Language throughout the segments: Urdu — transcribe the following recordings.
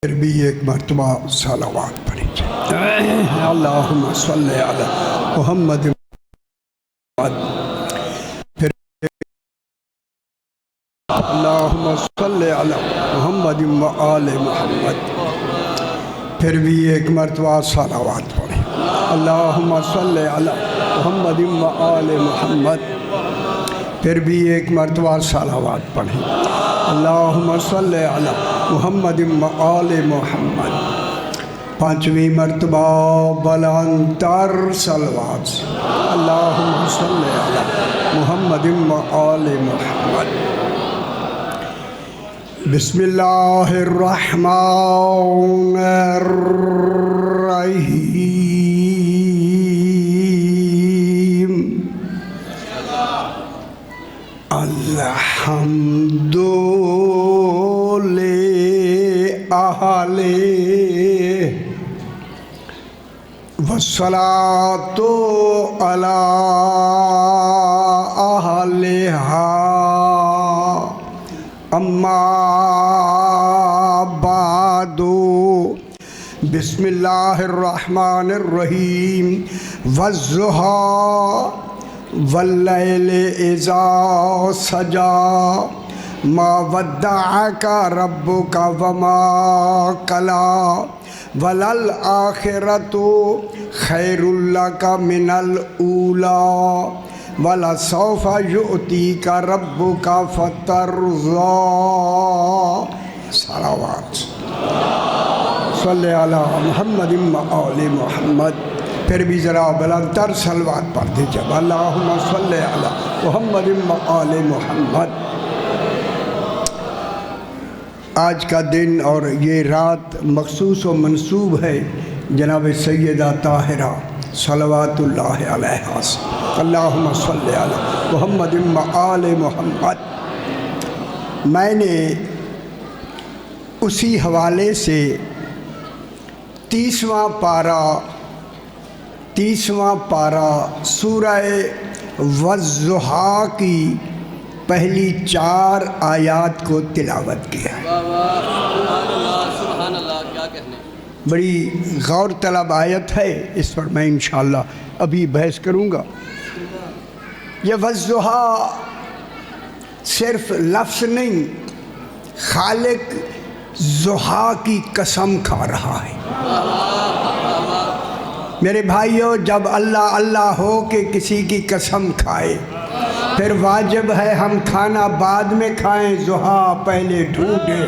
پھر بھی ایک مرتبہ صلوات پڑھی جائے۔ اللہم صلی علی محمد، پھر اللہم صلی علی محمد و آل محمد، پھر بھی ایک مرتبہ صلوات پڑھی۔ اللہم صلی علی محمد و آل محمد، پھر بھی ایک مرتبہ صلوات پڑھی۔ اللہم صلی علی محمد و آل محمد، پانچویں مرتبہ بلند تر صلوات سے اللہم صلی علی محمد و آل محمد۔ بسم اللہ الرحمن الرحیم، الحمد للہ والصلاة علی اہلہا، اما بعد، بسم اللہ الرحمن الرحیم، والضحی واللیل اذا سجی، ما ودعک ربک وما قلی، وللآخرۃ خیر لک من الاولی، ولسوف یؤتیک ربک فترضی۔ صلوات صلی علی محمد و آل محمد، پھر بھی ذرا بلند تر صلوات پڑھ دیجئے۔ اللہم صلی علی محمد و آل محمد۔ آج کا دن اور یہ رات مخصوص و منسوب ہے جناب سیدہ طاہرہ صلوات اللہ علیہا سے۔ اللہم صلی علی محمد و آل محمد۔ میں نے اسی حوالے سے 30واں پارہ سورہ والضحیٰ کی پہلی 4 آیات کو تلاوت کیا۔ بڑی غور طلب آیت ہے، اس پر میں انشاءاللہ ابھی بحث کروں گا۔ یہ والضحیٰ صرف لفظ نہیں، خالق ضحیٰ کی قسم کھا رہا ہے۔ میرے بھائیوں، جب اللہ اللہ ہو کہ کسی کی قسم کھائے، پھر واجب ہے ہم کھانا بعد میں کھائیں، ضحیٰ پہلے ڈھونڈیں۔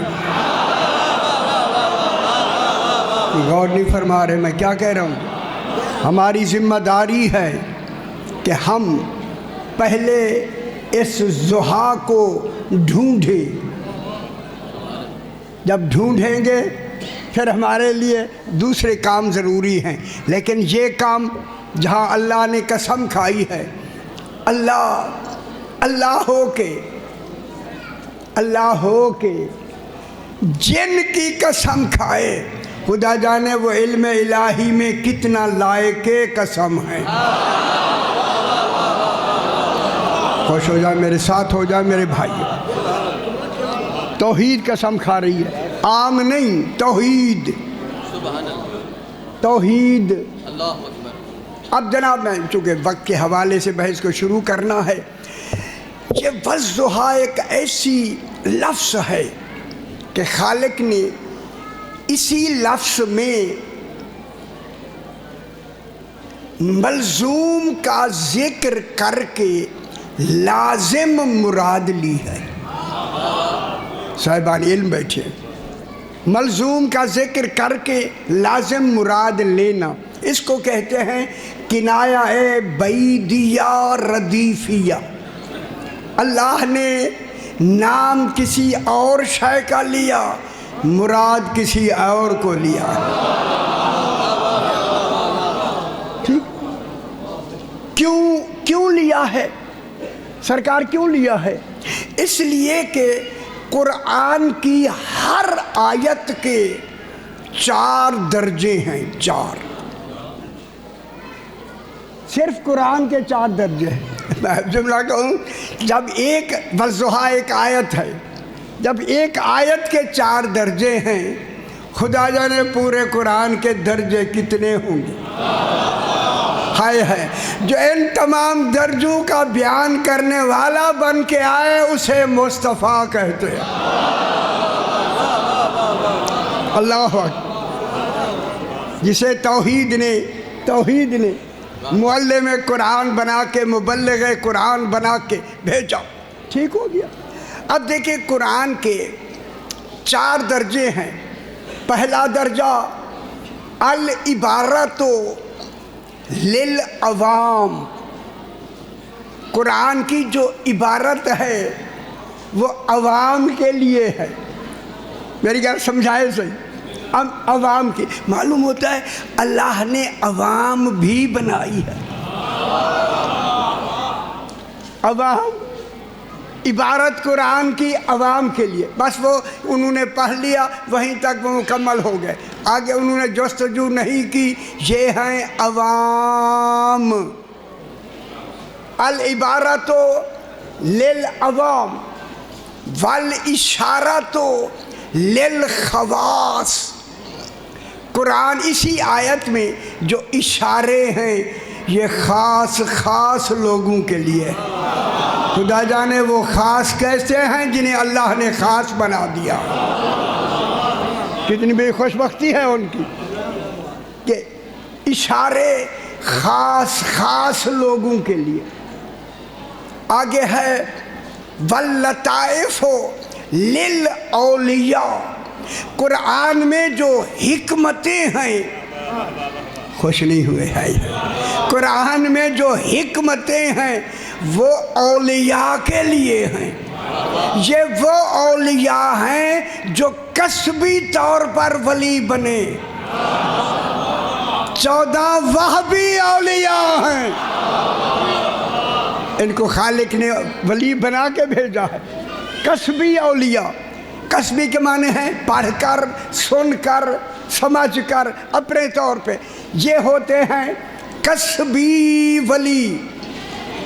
غور نہیں فرما رہے میں کیا کہہ رہا ہوں؟ ہماری ذمہ داری ہے کہ ہم پہلے اس ضحیٰ کو ڈھونڈیں، جب ڈھونڈیں گے پھر ہمارے لیے دوسرے کام ضروری ہیں، لیکن یہ کام جہاں اللہ نے قسم کھائی ہے، اللہ ہو کے جن کی قسم کھائے، خدا جانے وہ علم الہی میں کتنا لائق قسم ہے۔ خوش ہو جائے، میرے ساتھ ہو جائے میرے بھائی۔ توحید قسم کھا رہی ہے، عام نہیں، توحید۔ اب جناب میں چونکہ وقت کے حوالے سے بحث کو شروع کرنا ہے، یہ والضحیٰ ایک ایسی لفظ ہے کہ خالق نے اسی لفظ میں ملزوم کا ذکر کر کے لازم مراد لی ہے۔ صاحبان علم بیٹھے، ملزوم کا ذکر کر کے لازم مراد لینا، اس کو کہتے ہیں کنایہ بعیدیہ ردیفیہ۔ اللہ نے نام کسی اور شے کا لیا، مراد کسی اور کو لیا۔ ٹھیک؟ کیوں لیا ہے سرکار؟ کیوں لیا ہے؟ اس لیے کہ قرآن کی ہر آیت کے 4 درجے ہیں، 4 صرف قرآن کے 4 درجے ہیں۔ میں جملہ کہوں، جب ایک والضحیٰ ایک آیت ہے، جب ایک آیت کے 4 درجے ہیں، خدا جانے پورے قرآن کے درجے کتنے ہوں گے. ہائے ہے جو ان تمام درجوں کا بیان کرنے والا بن کے آئے اسے مصطفیٰ کہتے ہیں. اللہ اکبر. جسے توحید نے معلم قرآن بنا کے مبلغ قرآن بنا کے بھیجا، ٹھیک ہو گیا. اب دیکھیں قرآن کے 4 درجے ہیں. پہلا درجہ العبارت للعوام. قرآن کی جو عبارت ہے وہ عوام کے لیے ہے. میری گھر سمجھائے صحیح. اب عوام کی معلوم ہوتا ہے اللہ نے عوام بھی بنائی ہے. عوام عبارت قرآن کی عوام کے لیے. بس وہ انہوں نے پڑھ لیا وہیں تک وہ مکمل ہو گئے. آگے انہوں نے جستجو نہیں کی. یہ ہیں عوام. العبارت للعوام والاشارت للخواص. قرآن اسی آیت میں جو اشارے ہیں یہ خاص لوگوں کے لیے. خدا جانے وہ خاص کیسے ہیں جنہیں اللہ نے خاص بنا دیا. کتنی بڑی خوش بختی ہے ان کی کہ اشارے خاص لوگوں کے لیے. آگے ہے واللطائف للاولیاء. قرآن میں جو حکمتیں ہیں خوش نہیں ہوئے ہیں. قرآن میں جو حکمتیں ہیں وہ اولیاء کے لیے ہیں. یہ وہ اولیاء ہیں جو کسبی طور پر ولی بنے. 14 وہابی اولیاء ہیں. ان کو خالق نے ولی بنا کے بھیجا ہے. کسبی اولیاء. کسبی کے معنی ہیں پڑھ کر، سن کر، سمجھ کر، اپنے طور پہ. یہ ہوتے ہیں کسبی ولی.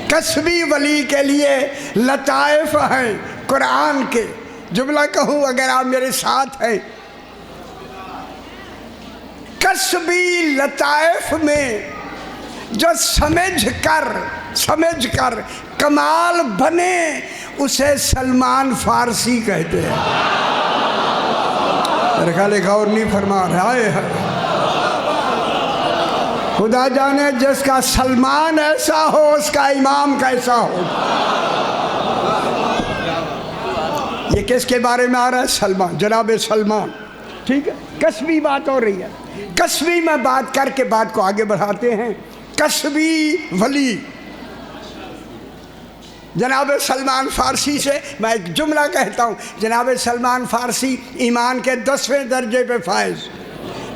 کسبی ولی کے لیے لطائف ہیں قرآن کے. جملہ کہوں اگر آپ میرے ساتھ ہیں. کسبی لطائف میں جو سمجھ کر کمال بنے اسے سلمان فارسی کہتے ہیں. میرے خیال غور نہیں فرما رہا ہے. خدا جانے جس کا سلمان ایسا ہو اس کا امام کیسا ہو. یہ کس کے بارے میں آ رہا ہے؟ سلمان، جناب سلمان. ٹھیک ہے، کسبی بات ہو رہی ہے. کسبی میں بات کر کے بات کو آگے بڑھاتے ہیں. کسبی ولی جناب سلمان فارسی سے میں ایک جملہ کہتا ہوں. جناب سلمان فارسی ایمان کے 10ویں درجے پہ فائز،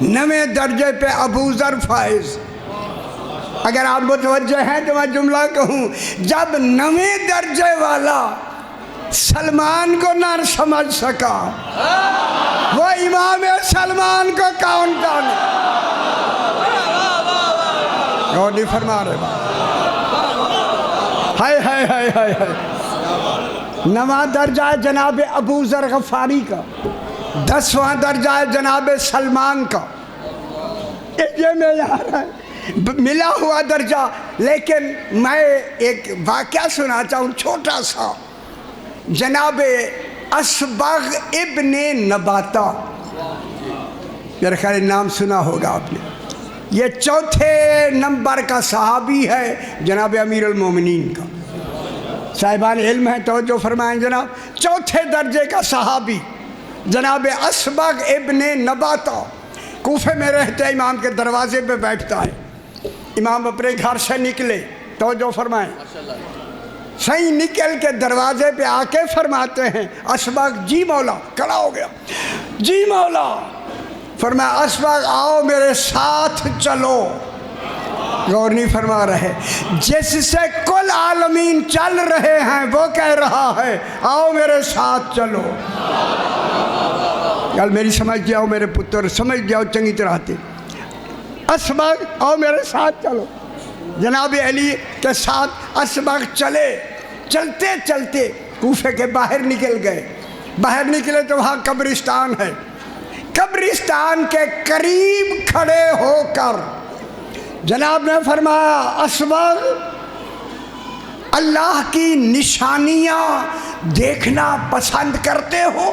9ویں درجے پہ ابو ذر فائز. اگر آپ متوجہ ہیں تو میں جملہ کہوں. جب 9ویں درجے والا سلمان کو نہ سمجھ سکا وہ امام سلمان کو کون جانے. اور نہیں فرما رہے بات. ہائے 9واں درجہ ہے جناب ابو ذر غفاری کا. 10واں درجہ ہے جناب سلمان کا. یہ معیار ہے ملا ہوا درجہ. لیکن میں ایک واقعہ سناتا ہوں چھوٹا سا. جناب اسبغ ابن نباتہ، میرے خیال نام سنا ہوگا آپ نے. یہ 4 نمبر کا صحابی ہے جناب امیر المومنین کا. صاحبان علم ہیں توجہ فرمائیں جناب. 4 درجے کا صحابی جناب اسبغ ابن نباتہ کوفے میں رہتے. امام کے دروازے پہ بیٹھتا ہے. امام اپنے گھر سے نکلے، توجہ فرمائیں، صحیح نکل کے دروازے پہ آ کے فرماتے ہیں اسبغ جی مولا. کھڑا ہو گیا. جی مولا. فرمایا اسبغ آؤ میرے ساتھ چلو. غور نہیں فرما رہے. جس سے کل عالمین چل رہے ہیں وہ کہہ رہا ہے آؤ میرے ساتھ چلو. کل میری سمجھ جاؤ میرے پتر، سمجھ جاؤ چنگی طرح تھی. اسبغ آؤ میرے ساتھ چلو. جناب علی کے ساتھ اسبغ چلے. چلتے چلتے کوفے کے باہر نکل گئے. باہر نکلے تو وہاں قبرستان ہے. قبرستان کے قریب کھڑے ہو کر جناب نے فرمایا اصبغ اللہ کی نشانیاں دیکھنا پسند کرتے ہو؟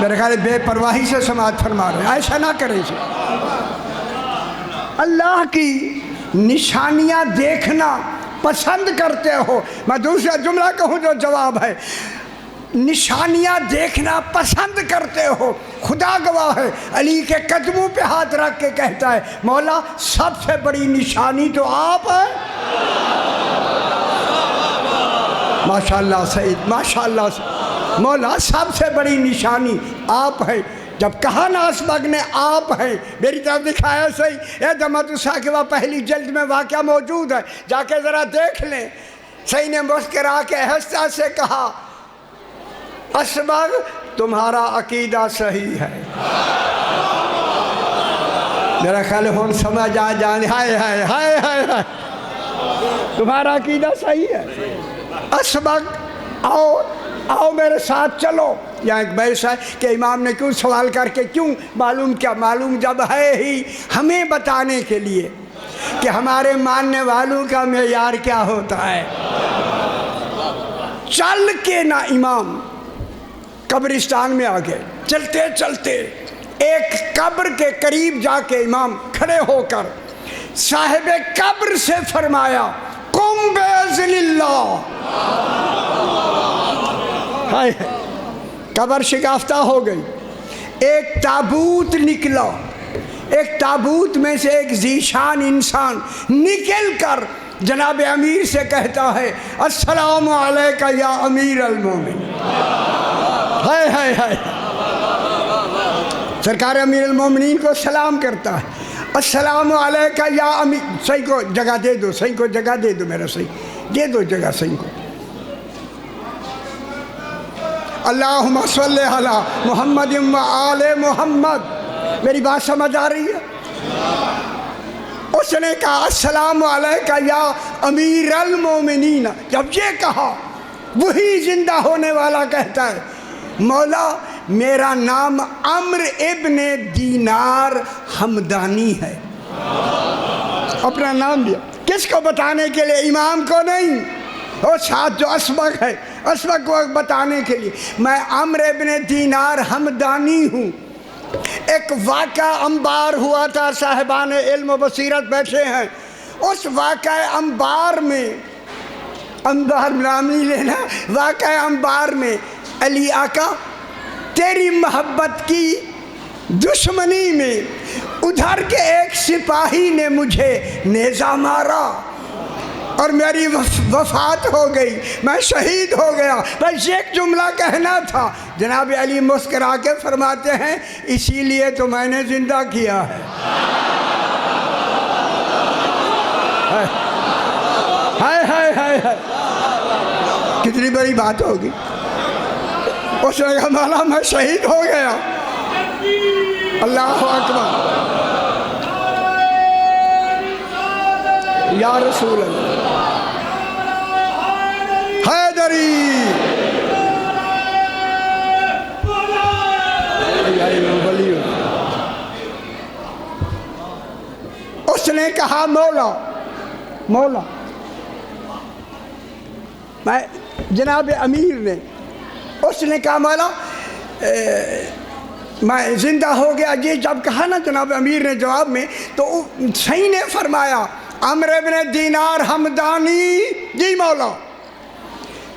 میرے خیال بے پرواہی سے سماعت فرما رہے ہیں، ایسا نہ کریں جی۔ اللہ کی نشانیاں دیکھنا پسند کرتے ہو؟ میں دوسرا جملہ کہوں جو جواب ہے، نشانیاں دیکھنا پسند کرتے ہو؟ خدا گواہ ہے علی کے قدموں پہ ہاتھ رکھ کے کہتا ہے مولا سب سے بڑی نشانی تو آپ ہے۔ ماشاءاللہ سید، ماشاءاللہ سید، مولا سب سے بڑی نشانی آپ ہے۔ جب کہا نا اصبغ نے آپ ہیں، میری طرف دکھایا صحیح، اے دمت الثاقبہ پہلی جلد میں واقعہ موجود ہے، جا کے ذرا دیکھ لیں۔ صحیح نے مسکرا کے ہنستا سے کہا اصبغ تمہارا عقیدہ صحیح ہے۔ میرا خیال ہے ہون سمجھ آ جانے، ہائے ہائے ہائے ہائے ہائے، تمہارا عقیدہ صحیح ہے۔ اصبغ آؤ میرے ساتھ چلو۔ یہاں ایک بحث ہے کہ امام نے کیوں سوال کر کے کیوں، معلوم کیا؟ معلوم جب ہے ہی ہمیں بتانے کے لیے کہ ہمارے ماننے والوں کا معیار کیا ہوتا ہے۔ چل کے نہ امام قبرستان میں آ گئے، چلتے چلتے ایک قبر کے قریب جا کے امام کھڑے ہو کر صاحب قبر سے فرمایا قم بِإِذْنِ اللہ۔ قبر شکافتہ ہو گئی، ایک تابوت نکلا، ایک تابوت میں سے ایک ذیشان انسان نکل کر جناب امیر سے کہتا ہے السلام علیکہ یا امیر المومنین۔ ہائے ہائے ہائے، سرکار امیر المومنین کو سلام کرتا ہے السلام علیکہ یا امیر۔ صحیح کو جگہ دے دو، صحیح کو جگہ دے دو، میرا صحیح دے دو جگہ صحیح کو۔ اللہم صلی علی محمد و آل محمد۔ میری بات سمجھ آ رہی ہے؟ اس نے کہا السلام علیکہ یا امیر المومنین۔ جب یہ کہا وہی زندہ ہونے والا کہتا ہے مولا میرا نام عمرو ابن دینار حمدانی ہے۔ اپنا نام دیا، کس کو بتانے کے لیے؟ امام کو نہیں، اور ساتھ جو اصبغ ہے اصبغ کو بتانے کے لیے میں عمرو ابن دینار حمدانی ہوں۔ ایک واقعہ انبار ہوا تھا، صاحبان علم و بصیرت بیٹھے ہیں، اس واقعہ انبار میں، انبار نام نہیں لینا، واقعہ انبار میں علی آقا تیری محبت کی دشمنی میں ادھر کے ایک سپاہی نے مجھے نیزہ مارا اور میری وفات ہو گئی، میں شہید ہو گیا، بس ایک جملہ کہنا تھا۔ جناب علی مسکرا کے فرماتے ہیں اسی لیے تو میں نے زندہ کیا ہے۔ ہائے ہائے ہائے ہائے، کتنی بڑی بات ہوگی۔ اس نے کہا مولا میں شہید ہو گیا۔ اللہ اکبر، یا رسول اللہ حیدری۔ اس نے کہا مولا میں جناب امیر نے، اس نے کہا مولا میں زندہ ہو گیا۔ یہ جب کہا نا جناب امیر نے جواب میں، تو صحیح نے فرمایا عمرو ابن دینار حمدانی، جی مولا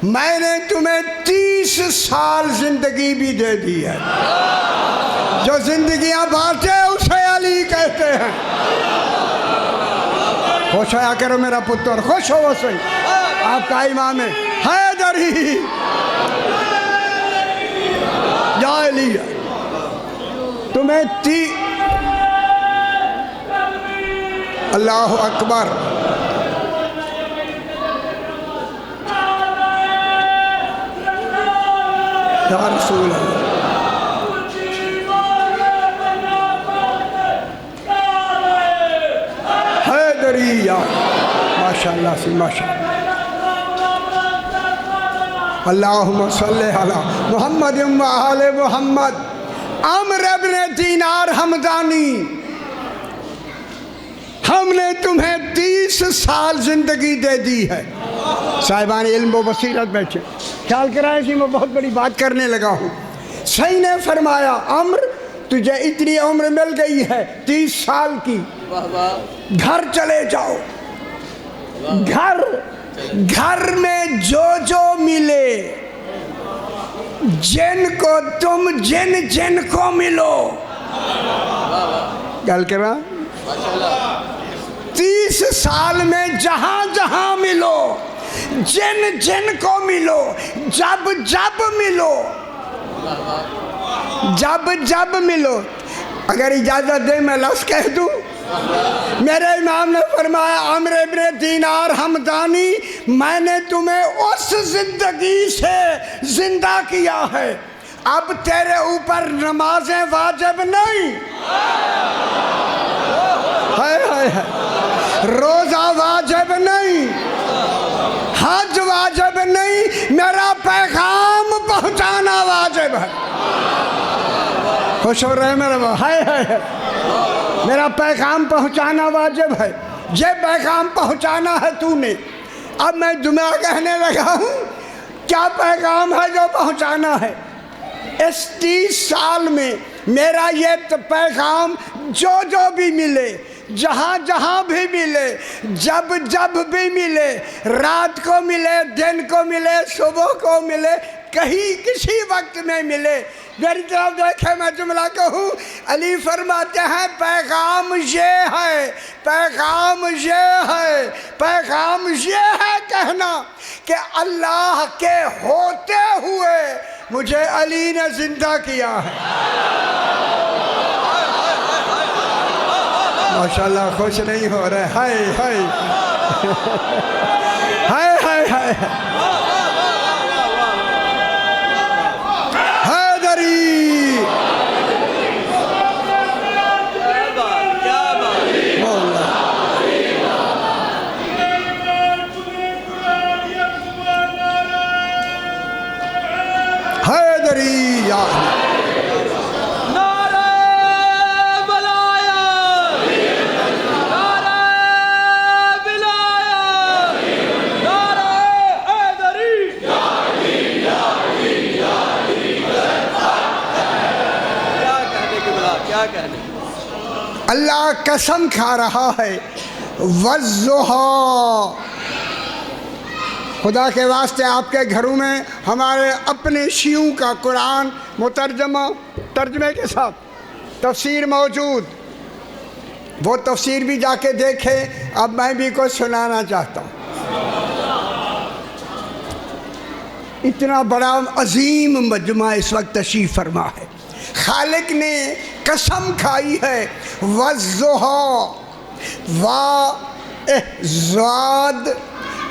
میں نے تمہیں 30 سال زندگی بھی دے دی ہے۔ جو زندگیاں بانٹے اسے علی کہتے ہیں۔ خوش ہویا کرو میرا پتر، خوش ہو صحیح، آپ کا امام ہے حیدری۔ یا علی تمہیں اللہ اکبر، یا رسول اللہ حیدری، یا ماشاءاللہ سے ماشاءاللہ۔ اللہم صلی علی محمد و آل محمد۔ عمرو ابن دینار حمدانی، ہم نے تمہیں 30 سال زندگی دے دی ہے۔ صاحبان علم و بصیرت بیٹھے، خیال کرائیں کہ میں بہت بڑی بات کرنے لگا ہوں۔ صحیح نے فرمایا عمرو تجھے اتنی عمر مل گئی ہے 30 سال کی، گھر چلے جاؤ، گھر میں جو ملے، جن کو تم جن کو ملو، گل کرا 30 سال میں جہاں ملو، جن کو ملو، جب ملو، جب ملو۔ اگر اجازت دے میں لفظ کہہ دوں، میرے امام نے فرمایا عمرو ابن دینار حمدانی، میں نے تمہیں اس زندگی سے زندہ کیا ہے، اب تیرے اوپر نمازیں واجب نہیں، روزہ واجب نہیں، حج واجب نہیں، میرا پیغام پہنچانا واجب ہے۔ خوش ہو رہے ہیں میرے بھائی، میرا پیغام پہنچانا واجب ہے، یہ پیغام پہنچانا ہے تو نے۔ اب میں جمعہ کہنے لگا ہوں، کیا پیغام ہے جو پہنچانا ہے؟ اس 30 سال میں میرا یہ پیغام جو بھی ملے، جہاں بھی ملے، جب بھی ملے، رات کو ملے، دن کو ملے، صبح کو ملے، کہیں کسی وقت میں ملے، میری طرف دیکھے میں جملہ کہوں، علی فرماتے ہیں پیغام یہ ہے کہنا کہ اللہ کے ہوتے ہوئے مجھے علی نے زندہ کیا ہے۔ ماشاءاللہ خوش نہیں ہو رہے، ہائے حیدری یا اللہ قسم کھا رہا ہے، والضحیٰ، خدا کے واسطے آپ کے گھروں میں ہمارے اپنے شیعوں کا قرآن ترجمے کے ساتھ تفسیر موجود، وہ تفسیر بھی جا کے دیکھیں۔ اب میں بھی کچھ سنانا چاہتا ہوں۔ اتنا بڑا عظیم مجمع اس وقت تشریف فرما ہے، خالق نے قسم کھائی ہے، والضحیٰ، زاد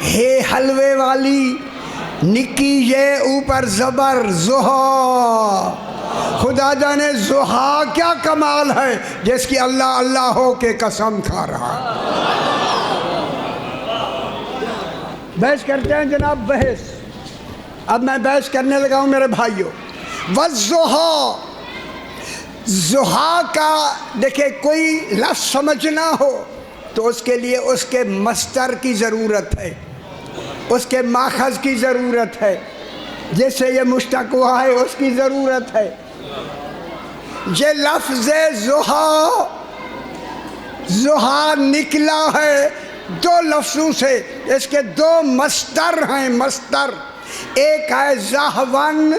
ہے حلوے والی، نکی یہ اوپر زبر، ضحیٰ، خدا جانے ضحیٰ کیا کمال ہے جس کی اللہ ہو کے قسم کھا رہا ہے۔ بحث کرتے ہیں جناب، بحث۔ اب میں بحث کرنے لگا ہوں میرے بھائیوں۔ والضحیٰ، ضحیٰ کا دیکھیں کوئی لفظ سمجھنا ہو تو اس کے لیے اس کے مصدر کی ضرورت ہے، اس کے ماخذ کی ضرورت ہے، جس سے یہ مشتق ہوا ہے اس کی ضرورت ہے۔ یہ لفظ ضحیٰ نکلا ہے 2 لفظوں سے، اس کے 2 مصدر ہیں، مصدر، ایک ہے زحون،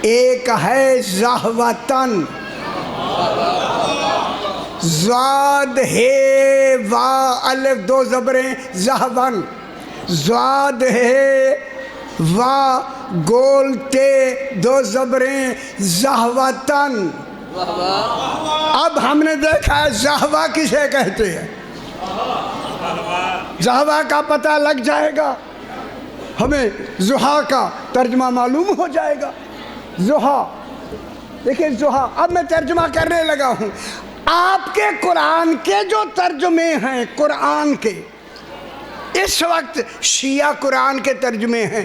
ایک ہے زحوتن۔ زاد ہے وا الف 2 زبریں، زحون، زاد ہے وا گول تے 2 زبریں، زحوتن۔ اب ہم نے دیکھا ہے زحوہ کسے کہتے ہیں، زحوہ کا پتہ لگ جائے گا، ہمیں ضحیٰ کا ترجمہ معلوم ہو جائے گا۔ ضحیٰ، دیکھیں ضحیٰ، اب میں ترجمہ کرنے لگا ہوں۔ آپ کے قرآن کے جو ترجمے ہیں قرآن کے، اس وقت شیعہ قرآن کے ترجمے ہیں،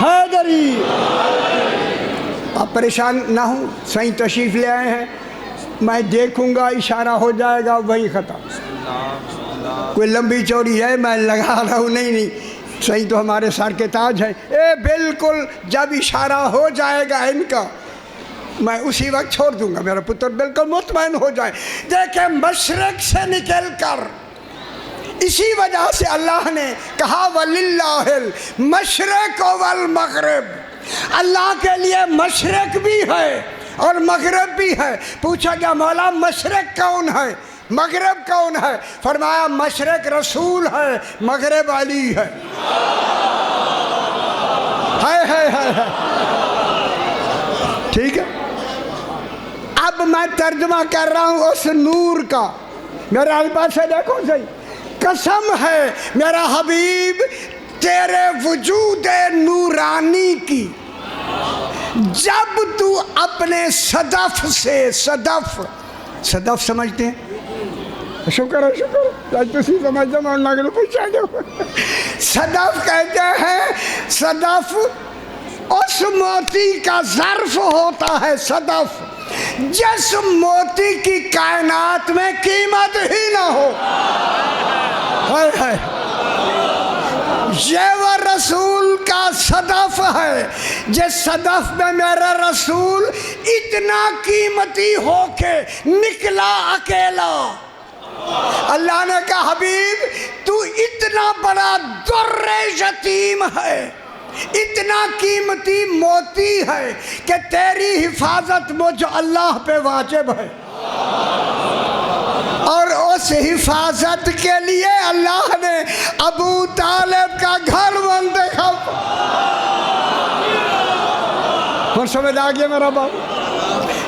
حیدری. آپ پریشان نہ ہوں، صحیح تشریف لے آئے ہیں، میں دیکھوں گا اشارہ ہو جائے گا وہی ختم. کوئی لمبی چوڑی ہے میں لگا رہا ہوں، نہیں صحیح تو ہمارے سر کے تاج ہے. بالکل جب اشارہ ہو جائے گا ان کا میں اسی وقت چھوڑ دوں گا، میرا پتر بالکل مطمئن ہو جائے. دیکھیں مشرق سے نکل کر، اسی وجہ سے اللہ نے کہا وَلِلَّهِ الْمَشْرِقُ وَالْمَغْرِبُ، اللہ کے لیے مشرق بھی ہے اور مغرب بھی ہے. پوچھا گیا مولا مشرق کون ہے مغرب کون ہے؟ فرمایا مشرق رسول ہے، مغرب علی ہے. ٹھیک ہے. اب میں ترجمہ کر رہا ہوں اس نور کا. میرے الفاظ سے دیکھو صحیح. قسم ہے میرا حبیب تیرے وجود نورانی کی، جب تو اپنے صدف سے، صدف سمجھتے ہیں؟ شکر ہے آج تسی سمجھتے ہیں، اللہ کے پوچھا جاؤ. صدف کہتے ہیں، صدف اس موتی کا ظرف ہوتا ہے. صدف جس موتی کی کائنات میں قیمت ہی نہ ہو. یہ وہ رسول کا صدف ہے جس صدف میں میرا رسول اتنا قیمتی ہو کے نکلا اکیلا. اللہ نے کہا حبیب تو اتنا بڑا در یتیم ہے، اتنا قیمتی موتی ہے کہ تیری حفاظت مجھ اللہ پہ واجب ہے. اور اس حفاظت کے لیے اللہ نے ابو طالب کا گھر منتخب. اور سمجھ آ گیا میرا باپ؟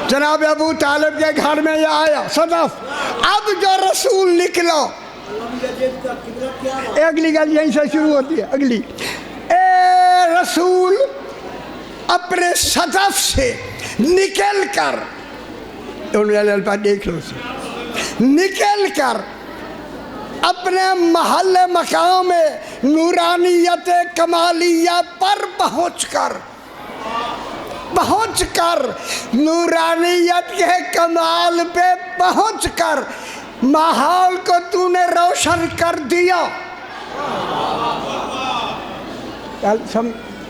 جناب ابو طالب کے گھر میں یہ آیا صدف. اب جو رسول نکلا، اگلی گل یہیں سے شروع ہوتی ہے. اگلی رسول اپنے صدف سے نکل کر، دیکھ لو، نکل کر اپنے محل مقام نورانیت کمالیہ پر پہنچ کر نورانیت کے کمال پہ پہنچ کر ماحول کو تو نے روشن کر دیا.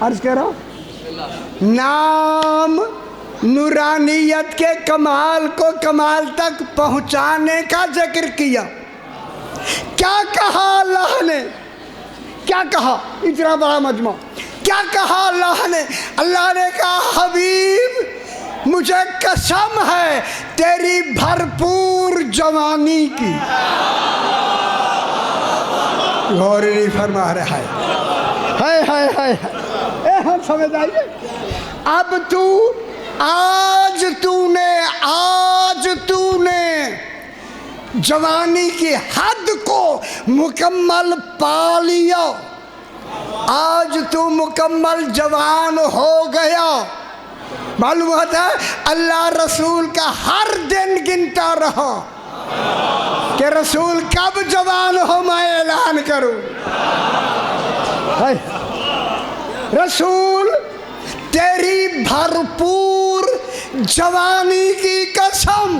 عرض کر رہا ہوں، نام نورانیت کے کمال کو کمال تک پہنچانے کا ذکر کیا. کیا کہا اللہ نے؟ کیا کہا؟ اتنا بڑا مجمع کیا کہا اللہ نے؟ اللہ نے کہا حبیب مجھے قسم ہے تیری بھرپور جوانی کی. غور نہیں فرما رہا ہے. ہم سمجھ آئیے. اب آج تو نے جوانی کی حد کو مکمل پا لیا. آج تو مکمل جوان ہو گیا. معلوم ہوتا ہے اللہ رسول کا ہر دن گنتا رہا کہ رسول کب جوان ہو میں اعلان کروں. رسول تیری بھرپور جوانی کی قسم،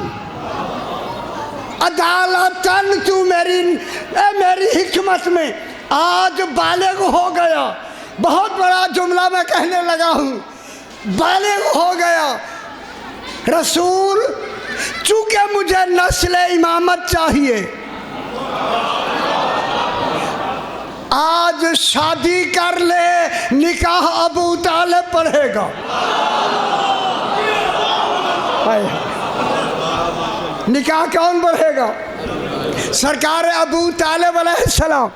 عدالتاً تو میری حکمت میں آج بالغ ہو گیا. بہت بڑا جملہ میں کہنے لگا ہوں، بالغ ہو گیا. رسول چونکہ مجھے نسل امامت چاہیے، آج شادی کر لے، نکاح ابو طالب پڑھے گا. نکاح کون پڑھے گا؟ سرکار ابو طالب علیہ السلام.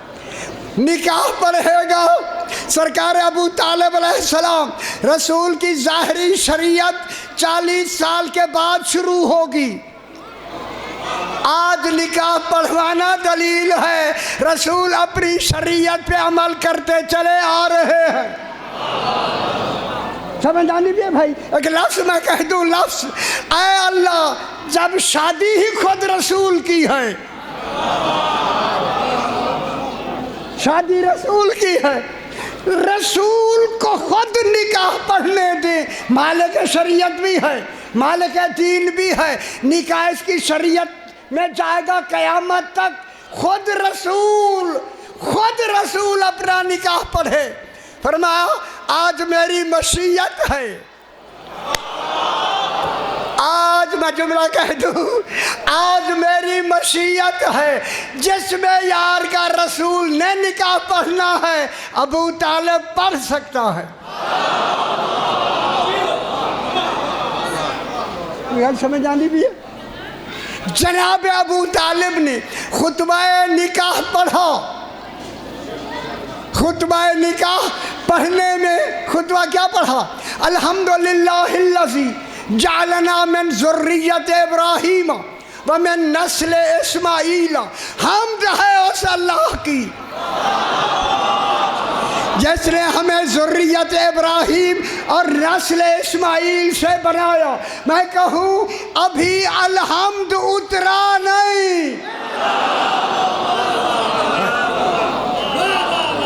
نکاح پڑھے گا سرکار ابو طالب علیہ السلام. رسول کی ظاہری شریعت 40 سال کے بعد شروع ہوگی. آج نکاح پڑھوانا دلیل ہے رسول اپنی شریعت پہ عمل کرتے چلے آ رہے ہیں. سمجھ آنی بھی ہے بھائی؟ ایک لفظ میں کہہ دوں، لفظ اے اللہ، جب شادی ہی خود رسول کی ہے، شادی رسول کی ہے، رسول کو خود نکاح پڑھنے دیں. مالک شریعت بھی ہے, مالک دین بھی ہے. نکاح اس کی شریعت میں جائے گا قیامت تک. خود رسول اپنا نکاح پڑھے. فرمایا آج میری مشیت ہے. آج میں جملہ کہہ دوں, آج میری مشیت ہے. جس میں یار کا رسول نے نکاح پڑھنا ہے ابو طالب پڑھ سکتا ہے. سمجھ آنی بھی ہے. جناب ابو طالب نے خطبہ نکاح پڑھا. خطبہ نکاح پڑھنے میں خطبہ کیا پڑھا؟ الحمدللہ الذی جعلنا من ذریت ابراہیم ومن نسل اسماعیل. حمد ہے اس اللہ کی جس نے ہمیں ذریت ابراہیم اور نسل اسماعیل سے بنایا. میں کہوں ابھی الحمد اترا نہیں.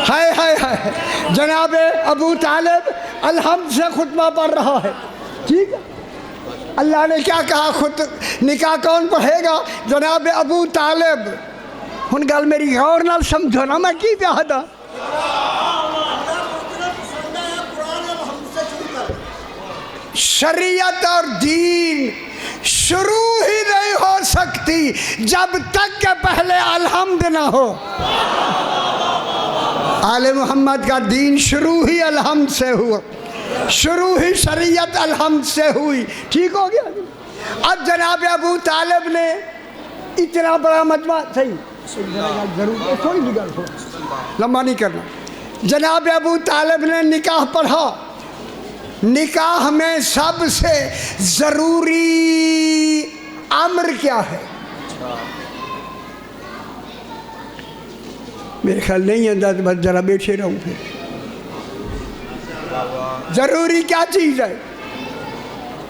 ہے جناب ابو طالب الحمد سے خطبہ پڑھ رہا ہے. ٹھیک ہے, اللہ نے کیا کہا؟ نکاح کون پڑھے گا؟ جناب ابو طالب. ہن گل میری غور نال سمجھو نا, میں کی پیادا. شریعت اور دین شروع ہی نہیں ہو سکتی جب تک کہ پہلے الحمد نہ ہو. آل محمد کا دین شروع ہی الحمد سے ہوا, شروع ہی شریعت الحمد سے ہوئی. ٹھیک ہو گیا. اب جناب ابو طالب نے اتنا بڑا مجمع, صحیح ضرور تھوڑی سی گل لمبا نہیں کرنا. جناب ابو طالب نے نکاح پڑھا. نکاح میں سب سے ضروری امر کیا ہے؟ میرے خیال نہیں ہے, بس ذرا بیٹھے رہوں. پھر ضروری کیا چیز ہے؟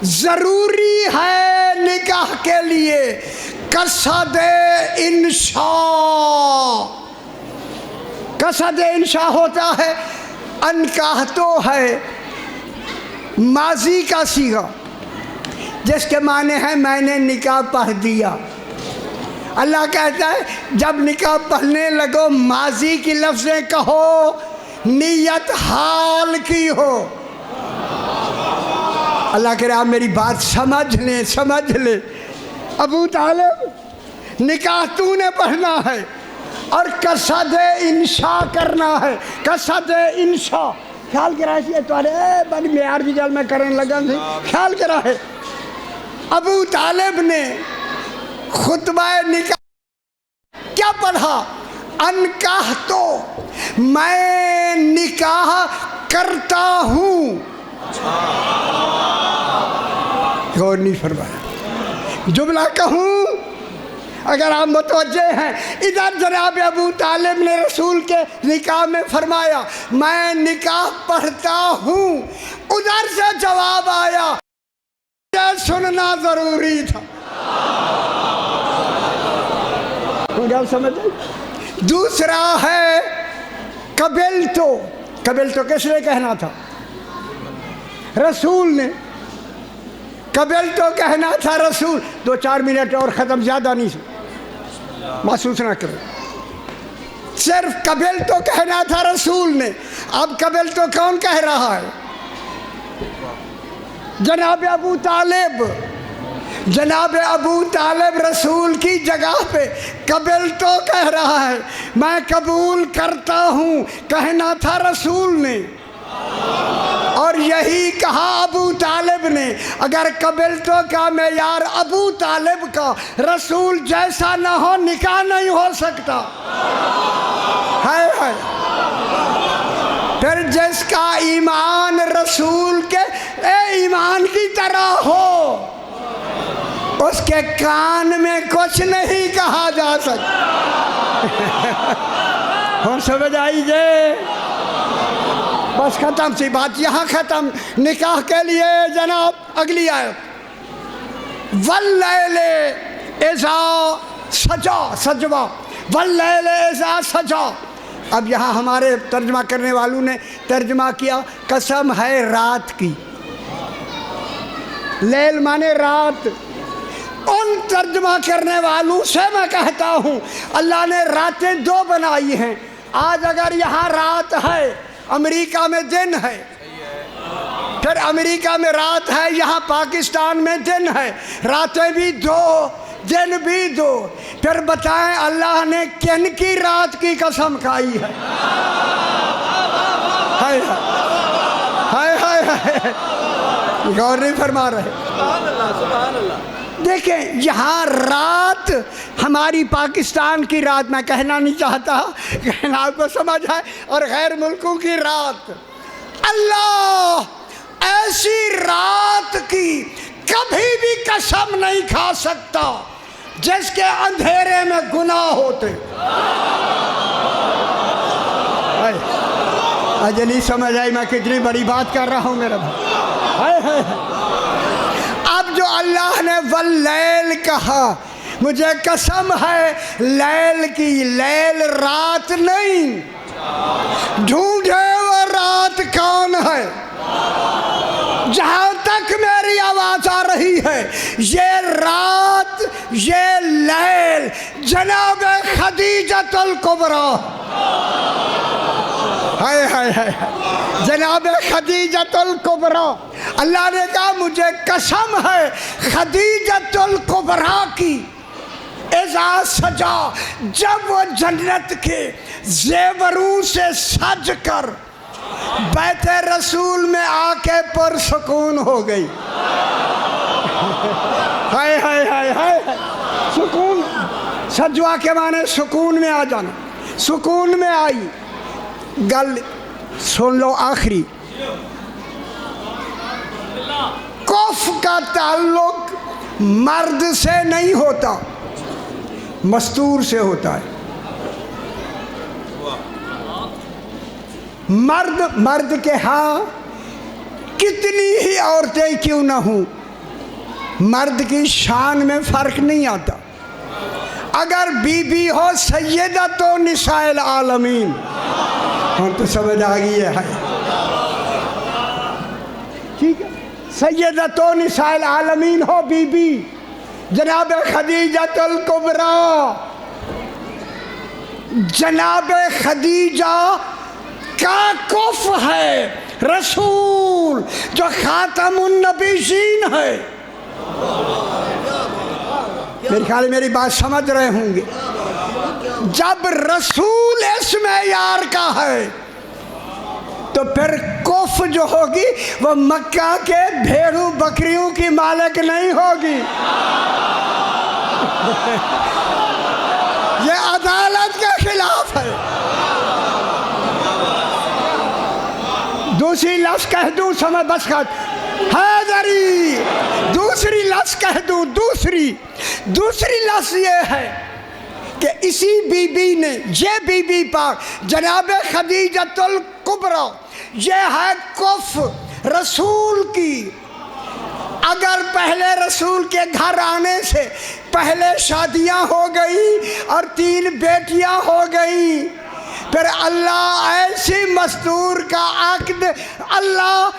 ضروری ہے نکاح کے لیے قصد انشاء. قصد انشاء ہوتا ہے انکاح تو ہے ماضی کا صیغہ جس کے معنی ہے میں نے نکاح پڑھ دیا. اللہ کہتا ہے جب نکاح پڑھنے لگو ماضی کی لفظیں کہو, نیت حال کی ہو. اللہ کہہ رہا میری بات سمجھ لے. ابو طالب نکاح تو نے پڑھنا ہے اور قصد انشاء کرنا ہے. قصد انشاء خیال کرا ہے تارے بڑی معیار بھی جل میں کرنے لگا تھی. خیال کرا ہے ابو طالب نے خطبہ نکاح کیا پڑھا؟ انکاح تو میں نکاح کرتا ہوں. غور نہیں فرمایا. جملہ کہوں اگر آپ متوجہ ہیں, ادھر جناب ابو طالب نے رسول کے نکاح میں فرمایا میں نکاح پڑھتا ہوں. ادھر سے جواب آیا یہ سننا ضروری تھا. دوسرا ہے قبل تو کس نے کہنا تھا؟ رسول نے. قبل تو کہنا تھا رسول. 2-4 منٹ اور ختم, زیادہ نہیں سے محسوس نہ کرو. صرف قبل تو کہنا تھا رسول نے. اب قبل تو کون کہہ رہا ہے؟ جناب ابو طالب. جناب ابو طالب رسول کی جگہ پہ قبل تو کہہ رہا ہے, میں قبول کرتا ہوں کہنا تھا رسول نے. اور یہی کہا ابو طالب نے. اگر قبل تو کا معیار ابو طالب کا رسول جیسا نہ ہو نکاح نہیں ہو سکتا. ہے پھر جس کا ایمان رسول کے ایمان کی طرح ہو اس کے کان میں کچھ نہیں کہا جا سکتا. ہم سمجھ آئیے. بس ختم سی بات, یہاں ختم. نکاح کے لیے جناب اگلی آیت واللیل اذا سجا. سجوا واللیل اذا سجا. اب یہاں ہمارے ترجمہ کرنے والوں نے ترجمہ کیا قسم ہے رات کی، لیل مانے رات۔ ان ترجمہ کرنے والوں سے میں کہتا ہوں اللہ نے راتیں دو بنائی ہیں۔ آج اگر یہاں رات ہے، امریکہ میں دن ہے، پھر امریکہ میں رات ہے، یہاں پاکستان میں دن ہے، راتیں بھی دو دن بھی دو، پھر بتائیں اللہ نے کن کی رات کی قسم کھائی ہے؟ ہائے ہائے ہائے ہائے، غور نہیں فرما رہے۔ سبحان اللہ سبحان اللہ۔ دیکھیں یہاں رات ہماری پاکستان کی رات، میں کہنا نہیں چاہتا، کہنا آپ کو سمجھ ہے، اور غیر ملکوں کی رات۔ اللہ ایسی رات کی کبھی بھی قسم نہیں کھا سکتا جس کے اندھیرے میں گناہ ہوتے۔ آج نہیں سمجھ آئی میں کتنی بڑی بات کر رہا ہوں میرا بھائی۔ اب جو اللہ نے واللیل کہا، مجھے قسم ہے لیل کی، لیل رات نہیں، ڈھونڈے وہ رات کون ہے؟ جہاں تک میری آواز آ رہی ہے یہ رات، یہ لیل جناب خدیجۃ الکبریٰ، ہائے ہائے ہائے، جناب خدیجۃ الکبریٰ، اللہ نے کہا مجھے قسم ہے خدیجۃ الکبریٰ کی، اذا سجا، جب وہ جنت کے زیوروں سے سج کر بیت رسول میں آ کے پرسکون ہو گئی۔ ہائے ہائے ہائے ہائے، سکون، سجوا کے معنی سکون میں آ جانا، سکون میں آئی۔ گل سن لو آخری، کف کا تعلق مرد سے نہیں ہوتا، مستور سے ہوتا ہے۔ مرد کے ہاں کتنی ہی عورتیں کیوں نہ ہوں، مرد کی شان میں فرق نہیں آتا۔ اگر بی بی ہو سیدۃ نساء العالمین، ہاں تو سمجھ آ گئی ہے، ٹھیک ہے، سیدۃ نساء العالمین ہو بی بی جناب خدیجۃ الکبریٰ، جناب خدیجہ کا کف ہے رسول جو خاتم النبیین ہے۔ میرے خیال میری بات سمجھ رہے ہوں گے، جب رسول اس معیار کا ہے تو پھر کف جو ہوگی وہ مکہ کے بھیڑوں بکریوں کی مالک نہیں ہوگی۔ یہ عدالت کے خلاف ہے۔ دوسری لفظ کہہ دوں، سمجھ بس خط حیدری، دوسری لفظ کہہ دوں، دوسری لفظ یہ ہے کہ اسی بی بی نے، یہ بی بی پاک جناب خدیجۃ الکبریٰ، یہ ہے کف رسول کی۔ اگر پہلے رسول کے گھر آنے سے پہلے شادیاں ہو گئی اور 3 بیٹیاں ہو گئی، پھر اللہ ایسی مستور کا عقد اللہ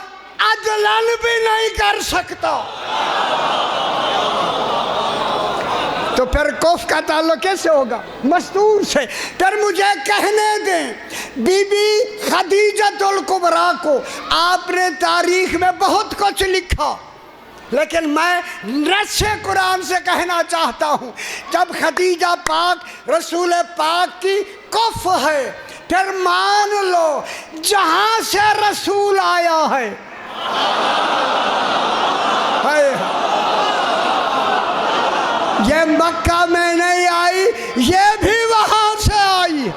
عدلاً بھی نہیں کر سکتا، تو پھر کف کا تعلق کیسے ہوگا؟ مستور سے۔ پھر مجھے کہنے دیں، بی بی خدیجۃ الکبریٰ کو آپ نے تاریخ میں بہت کچھ لکھا، لیکن میں نص قرآن سے کہنا چاہتا ہوں، جب خدیجہ پاک رسول پاک کی کف ہے، پھر مان لو جہاں سے رسول آیا ہے، یہ مکہ میں نہیں آئی، یہ بھی وہاں سے آئی۔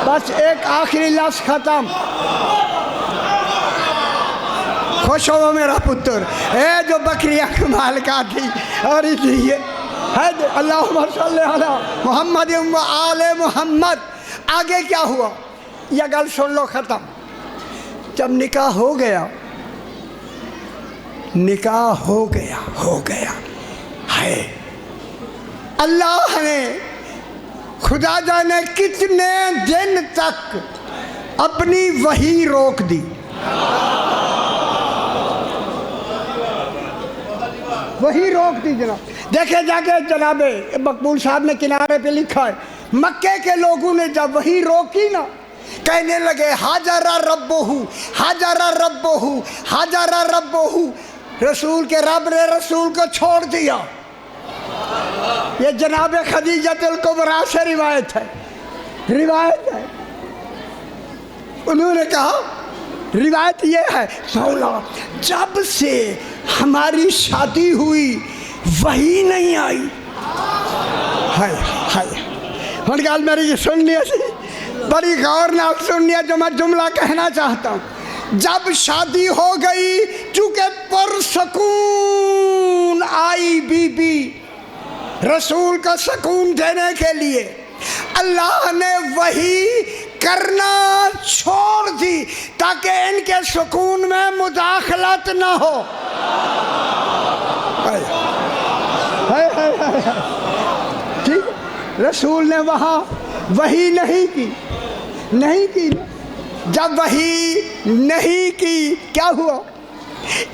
بس ایک آخری لفظ ختم، خوش ہو میرا پتر، اے جو بکریاں کمال کا تھی اور یہ اللہم صلی علی محمد و آل محمد۔ آگے کیا ہوا یہ گل سن لو، ختم۔ جب نکاح ہو گیا ہے، اللہ نے خدا جانے کتنے دن تک اپنی وحی روک دی. وہی روک دی جناب. دیکھے جا کے جناب مقبول صاحب نے کنارے پہ لکھا ہے مکے کے لوگوں نے جب وہی روکی نا کہنے لگے حاجر ربہ حاجر ربہ حاجر ربہ. رسول کے رب نے رسول کو چھوڑ دیا. یہ جناب خدیجۃ الکبریٰ سے روایت ہے. روایت ہے. انہوں نے کہا روایت یہ ہے مولا جب سے ہماری شادی ہوئی وہی نہیں آئی. ہائے ہائے. ہن گل میری یہ سننی سی بڑی غور نال سننی ہے جو میں جملہ کہنا چاہتا ہوں. جب شادی ہو گئی چونکہ پرسکون آئی بی بی رسول کو سکون دینے کے لیے اللہ نے وہی کرنا چھوڑ دی تاکہ ان کے سکون میں مداخلت نہ ہو. ٹھیک. رسول نے وہاں وہی نہیں کی. جب وہی نہیں کی کیا ہوا؟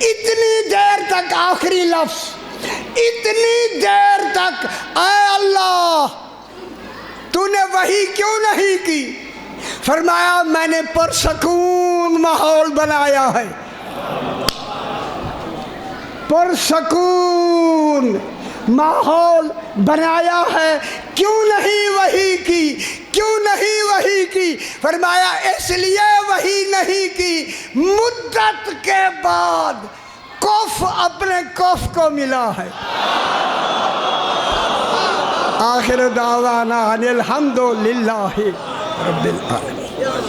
اتنی دیر تک آخری لفظ اتنی دیر تک اے اللہ تو نے وہی کیوں نہیں کی؟ فرمایا میں نے پرسکون ماحول بنایا ہے. پرسکون ماحول بنایا ہے. کیوں نہیں وحی کی؟ کیوں نہیں وحی کی؟ فرمایا اس لیے وحی نہیں کی مدت کے بعد کف اپنے کف کو ملا ہے. آخر دعوانا ان الحمد للہ رب العالمین.